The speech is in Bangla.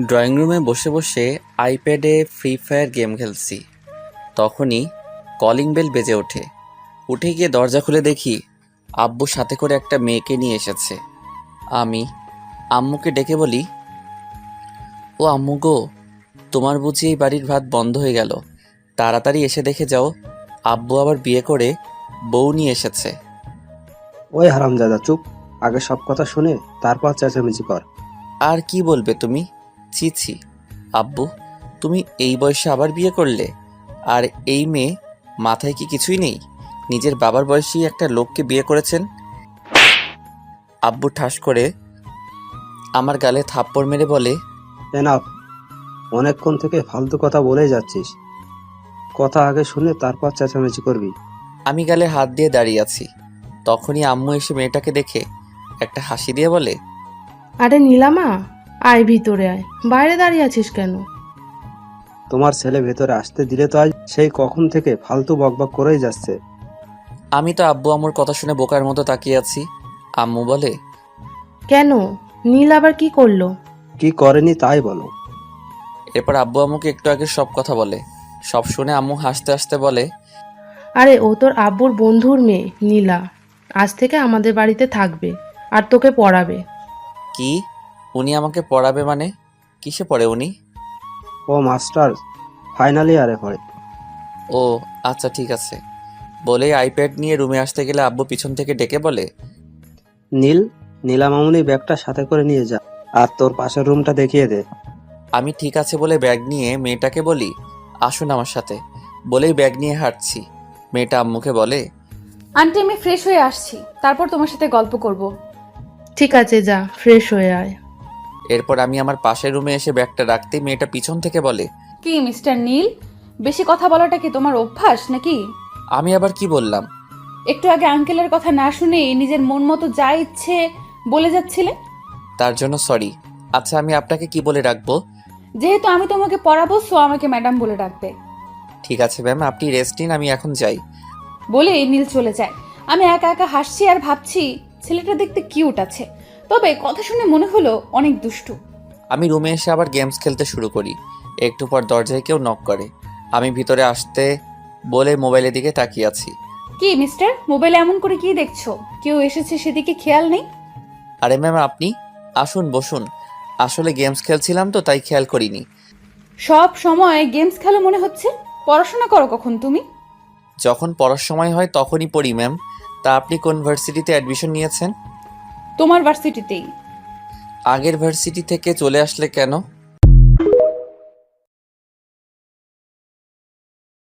ড্রয়িং রুমে বসে বসে আইপ্যাডে ফ্রি ফায়ার গেম খেলছি। তখনই কলিং বেল বেজে ওঠে। উঠে গিয়ে দরজা খুলে দেখি আব্বু সাথে করে একটা মেয়েকে নিয়ে এসেছে। আমি আম্মুকে ডেকে বলি, ও আম্মু গো, তোমার বুঝি এই বাড়ির ভাত বন্ধ হয়ে গেল? তাড়াতাড়ি এসে দেখে যাও, আব্বু আবার বিয়ে করে বউ নিয়ে এসেছে। ওই হারামজাদা চুপ। আগে সব কথা শুনে তারপর চেঁচামেচি কর। আর কি বলবে তুমি? ছি ছি আব্বু, তুমি এই বয়সে আবার বিয়ে করলে? আর এই মেয়ে, মাথায় কি কিছুই নেই? নিজের বাবার বয়সী একটা লোককে বিয়ে করেছেন। আব্বু ঠাস করে আমার গালে থাপ্পড় মেরে বলে, এনাফ। অনেকক্ষণ থেকে ফালতু কথা বলেই যাচ্ছিস। কথা আগে শুনে তারপর চেঁচামেচি করবি। আমি গালে হাত দিয়ে দাঁড়িয়ে আছি। তখনই আম্মু এসে মেয়েটাকে দেখে একটা হাসি দিয়ে বলে, আরে নীলামা, আয় ভিতরে আয়, বাইরে দাঁড়িয়ে আছিস কেন? তোমার ছেলে ভেতরে আসতে দিলে তো আজ সেই কখন থেকে ফালতু বকবক করেই যাচ্ছে। আমি তো আব্বু আম্মুর কথা শুনে বোকার মতো তাকিয়ে আছি। আম্মু বলে, কেন? নীল আবার কি করলো? কি করেনি তাই বলো। এরপর আব্বু আম্মুকে একটু আগে সব কথা বলে। সব শুনে আম্মু হাসতে হাসতে বলে, আরে ও তোর আব্বুর বন্ধুর মেয়ে নীলা, আজ থেকে আমাদের বাড়িতে থাকবে আর তোকে পড়াবে। কি? উনি আমাকে পড়াবে মানে? কিসে পড়ে উনি? ও মাস্টার ফাইনালি আরে পড়ে। ও আচ্ছা ঠিক আছে। বলেই আইপ্যাড নিয়ে রুমে আসতে গেলে আব্বু পিছন থেকে ডেকে বলে, নীলা মামুনি ব্যাগটা সাথে করে নিয়ে যা, আর তোর পাশের রুমটা দেখিয়ে দে। আমি ঠিক আছে বলে ব্যাগ নিয়ে মেয়েটাকে বলি, আসুন আমার সাথে। বলেই ব্যাগ নিয়ে হাঁটছি। মেয়েটা আম্মুকে বলে, আন্টি আমি ফ্রেশ হয়ে আসছি, তারপর তোমার সাথে গল্প করব। ঠিক আছে, যা ফ্রেশ হয়ে আয়। এরপর আমি আমার পাশের রুমে এসে ব্যাগটা রাখতেই মেয়েটা পিছন থেকে বলে, কি মিস্টার নীল, বেশি কথা বলাটা কি তোমার অভ্যাস নাকি? আমি আবার কি বললাম? একটু আগে আঙ্কেলের কথা না শুনে নিজের মন মতো যা ইচ্ছে বলে যাচ্ছিলে। তার জন্য সরি। আচ্ছা আমি আপনাকে কি বলে রাখবো? যেহেতু আমি তোমাকে পড়াবো সো আমাকে ম্যাডাম বলে ডাকবে। ঠিক আছে ম্যাম, আপনি রেস্ট নিন, আমি এখন যাই। বলে নীল চলে যায়। আমি একা একা হাসছি আর ভাবছি ছেলেটা দেখতে কিউট আছে, তবে কথা শুনে মনে হলো অনেক দুষ্টু। আমি রুমে এসে আবার গেমস খেলতে শুরু করি। একটু পর দরজায় কেউ নক করে। আমি ভিতরে আসতে বলে মোবাইলের দিকে তাকিয়ে আছি। কি মিস্টার, মোবাইলে এমন করে কি দেখছো? কেউ এসেছে সেদিকে খেয়াল নেই? আরে ম্যাম আপনি আসুন বসুন। আসলে গেমস খেলছিলাম তো তাই খেয়াল করিনি। সব সময় গেমস খেলো মনে হচ্ছে। পড়াশোনা করো কখন তুমি? যখন পড়ার সময় হয় তখনই পড়ি ম্যাম। তা আপনি কোন ভার্সিটিতে অ্যাডমিশন নিয়েছেন? তোমার ভার্সিটিতেই। আগের ভার্সিটি থেকে চলে আসলে কেন?